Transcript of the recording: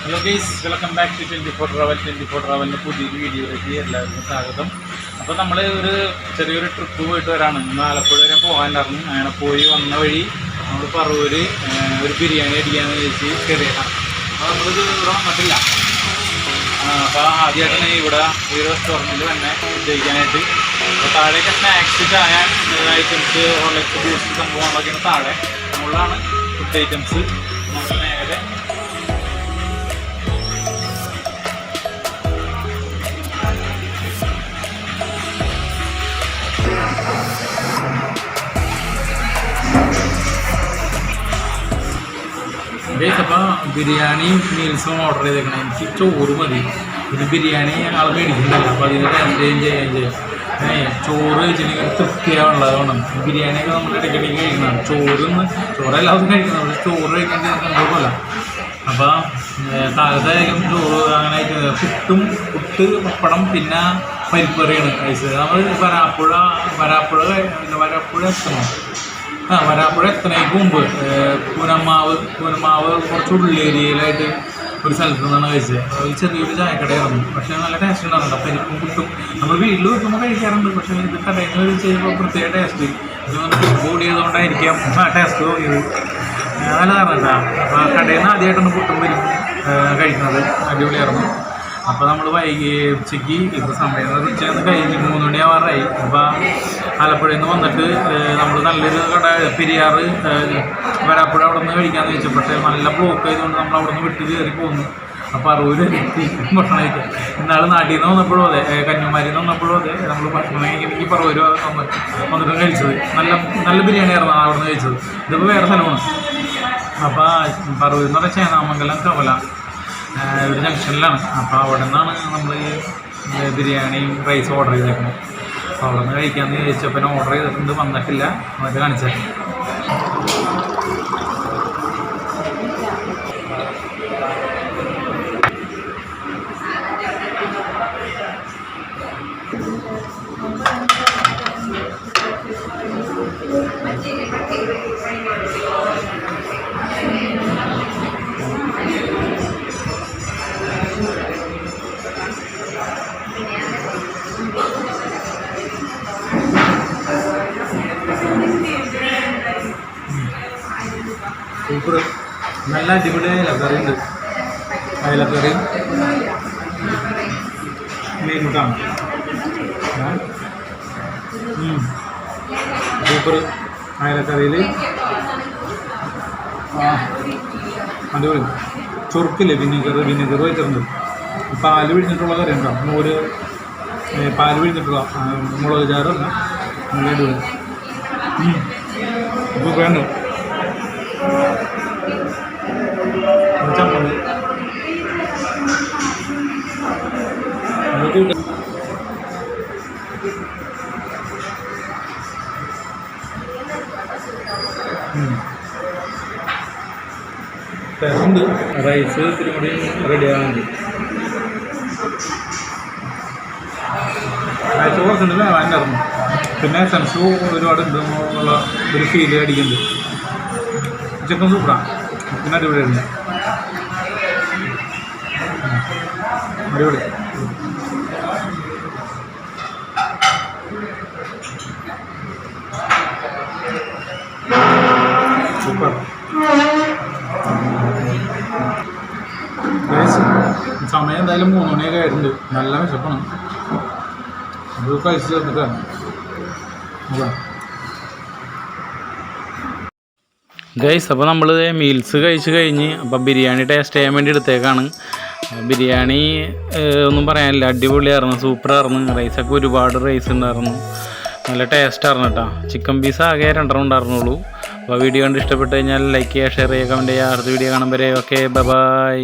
Hello guys, welcome back to 24 travel. 24 ട്രാവലിൻ്റെ പുതിയൊരു വീഡിയോയിലേക്ക് എല്ലാവർക്കും സ്വാഗതം. അപ്പോൾ നമ്മൾ ചെറിയൊരു ട്രിപ്പ് പോയിട്ട് വരാണ്. ഇന്ന് ആലപ്പുഴ വരെ പോകാനുണ്ടായിരുന്നു. അങ്ങനെ പോയി വന്ന വഴി നമ്മൾ പറവൂര് ഒരു ബിരിയാണി അടിക്കാമെന്ന് ചോദിച്ച് കയറിയതാണ്. അപ്പോൾ നമ്മളിത് ഇവിടെ വന്നിട്ടില്ല. അപ്പോൾ ആദ്യമായിട്ടാണ് ഇവിടെ ഈ റെസ്റ്റോറൻറ്റിൽ തന്നെ കഴിക്കാനായിട്ട്. അപ്പോൾ താഴെയൊക്കെ സ്നാക്സ്, ചായ ഐറ്റംസ്, ഹോർലിക്സ്, ബൂസ്റ്റ് സംഭവങ്ങളൊക്കെയാണ് താഴെ. മുകളിലാണ് ഫുഡ് ഐറ്റംസ്. നമ്മൾ നേരെ അപ്പോൾ ബിരിയാണിയും മീൽസും ഓർഡർ ചെയ്തേക്കണം. എനിക്ക് ചോറ് മതി. പിന്നെ ബിരിയാണി ആൾ മേടിക്കുന്നില്ല, അപ്പോൾ അതിന് ടേസ്റ്റ് ചെയ്യാം. ചോറ് കഴിച്ചിട്ടുണ്ടെങ്കിൽ തൃപ്തിയാവുള്ളതാണ്. ബിരിയാണിയൊക്കെ നമ്മൾ ഇടയ്ക്കിടയ്ക്ക് കഴിക്കുന്നതാണ്. ചോറെല്ലാവരും കഴിക്കുന്നത്, പക്ഷേ ചോറ് കഴിക്കേണ്ട സംഭവമല്ല. അപ്പോൾ കാലത്തായാലും ചോറ് അങ്ങനെ പുട്ട്, പപ്പടം, പിന്നെ പരിപ്പറിയാണ് കഴിച്ചത്. നമ്മൾ വരാപ്പുഴ എത്തണം. വരാപ്പുഴ എത്തണേക്ക് മുമ്പ് പൂനമാവ് കുറച്ച് ഉള്ളേരിയയിലായിട്ട് ഒരു സ്ഥലത്ത് നിന്നാണ് കഴിച്ചത്. ഒരു ചെറിയൊരു ചായക്കടയായിരുന്നു, പക്ഷേ നല്ല ടേസ്റ്റ് ഉണ്ടാകുന്നുണ്ട്. അപ്പോൾ എനിക്കും കിട്ടും. നമ്മൾ വീട്ടിൽ വെക്കുമ്പോൾ കഴിക്കാറുണ്ട്, പക്ഷേ ഇത് കടയിൽ നിന്ന് ചെയ്യുമ്പോൾ പ്രത്യേക ടേസ്റ്റ്. ഇത് ബോഡി ചെയ്തുകൊണ്ടായിരിക്കാം ടേസ്റ്റ് തോന്നിയത്. നല്ലതാണ് കേട്ടോ. അപ്പോൾ കടയിൽ നിന്ന് ആദ്യമായിട്ടാണ് പുട്ടും പരിപ്പും കഴിക്കുന്നത്. അടിപൊളിയായിരുന്നു. അപ്പോൾ നമ്മൾ ഉച്ചയ്ക്ക് ഇപ്പോൾ സമയം ഉച്ചയൊന്ന് കഴിഞ്ഞ് 3 മണിയാവാറായി. അപ്പോൾ ആലപ്പുഴയിൽ നിന്ന് വന്നിട്ട് നമ്മൾ നല്ലൊരു കട പെരിയാറ് വരാപ്പുഴ അവിടെ നിന്ന് കഴിക്കാമെന്ന് ചോദിച്ചു. പക്ഷേ നല്ല ബ്ലോക്ക് ആയതുകൊണ്ട് നമ്മൾ അവിടെ നിന്ന് വിട്ട് കയറി പോകുന്നു. അപ്പോൾ 60 എത്തി ഭക്ഷണം കഴിക്കാം. ഇന്നാൾ നാട്ടിൽ നിന്ന് വന്നപ്പോഴും അതെ, കന്യാകുമാരിയിൽ നിന്ന് വന്നപ്പോഴും അതെ, നമ്മൾ ഭക്ഷണം കഴിക്കണമെങ്കിൽ 60 വന്നിട്ട് കഴിച്ചത്. നല്ല ബിരിയാണിയായിരുന്നു അവിടെ നിന്ന് കഴിച്ചത്. ഇതിപ്പോൾ വേറെ സ്ഥലമാണ്. അപ്പോൾ പറവൂർ എന്ന് പറഞ്ഞാൽ ചേന്നാമംഗലം കവല ഒരു ജംഗ്ഷനിലാണ്. അപ്പോൾ അവിടെ നിന്നാണ് നമ്മൾ ഈ ബിരിയാണിയും റൈസും ഓർഡർ ചെയ്തേക്കുന്നത്. അപ്പോൾ അവിടെ നിന്ന് കഴിക്കാമെന്ന് ചോദിച്ചപ്പോൾ ഓർഡർ ചെയ്തിട്ടുണ്ട്, വന്നിട്ടില്ല. എന്നിട്ട് കാണിച്ചേക്കാം. സൂപ്പർ, നല്ല അടിപൊളി അയലക്കറി ഉണ്ട്. അയലക്കറി മീൻമുട്ടാണ് സൂപ്പർ. അയലക്കറിയിൽ അടിപൊളി. ചൊറുക്കില്ലേ, വിനീഗർ വെച്ചിട്ടുണ്ട്. പാല് പിഴിഞ്ഞിട്ടുള്ള കറി ഉണ്ടോ, പാല് പിഴിഞ്ഞിട്ടുള്ള മുളക് ചാറല്ല, നല്ല അടിപൊളി. ഇപ്പോൾ വേണ്ട ചമ്മന്തി ടേസ്റ്റ്. റൈസ് ഇത്തിരി കൂടി റെഡിയാകുന്നുണ്ട്. റൈസ് കുറച്ചുണ്ട് വേവാനായിരുന്നു. പിന്നെ സെൻസ് ഒരുപാട് ഉണ്ട് എന്നുള്ള ഒരു ഫീൽ അടിക്കുന്നുണ്ട്. ചിക്കൻ സൂപ്പറാണ്. പിന്നെ അടിപൊളിയായിരുന്നു. അടിപൊളി. സൂപ്പർ. സമയം എന്തായാലും 3 മണിയൊക്കെ ആയിട്ടുണ്ട്. നല്ല വിശപ്പാണ്. അത് കഴിച്ച് ചേർന്നിട്ടാണ്. ഗൈസ്, അപ്പോൾ നമ്മൾ മീൽസ് കഴിച്ച് കഴിഞ്ഞ് അപ്പോൾ ബിരിയാണി ടേസ്റ്റ് ചെയ്യാൻ വേണ്ടി എടുത്തേക്കാണ്. ബിരിയാണി ഒന്നും പറയാനില്ല, അടിപൊളിയായിരുന്നു, സൂപ്പറായിരുന്നു. റൈസൊക്കെ ഒരുപാട് റൈസ് ഉണ്ടായിരുന്നു, നല്ല ടേസ്റ്റായിരുന്നു കേട്ടോ. ചിക്കൻ പീസ് ആകെ 2 ഉണ്ടായിരുന്നുള്ളൂ. അപ്പോൾ വീഡിയോ കണ്ട് ഇഷ്ടപ്പെട്ട് കഴിഞ്ഞാൽ ലൈക്ക് ചെയ്യുക, ഷെയർ ചെയ്യുക, കമൻറ്റ് ചെയ്യുക. അടുത്ത വീഡിയോ കാണുമ്പോൾ ഓക്കെ, ബൈ.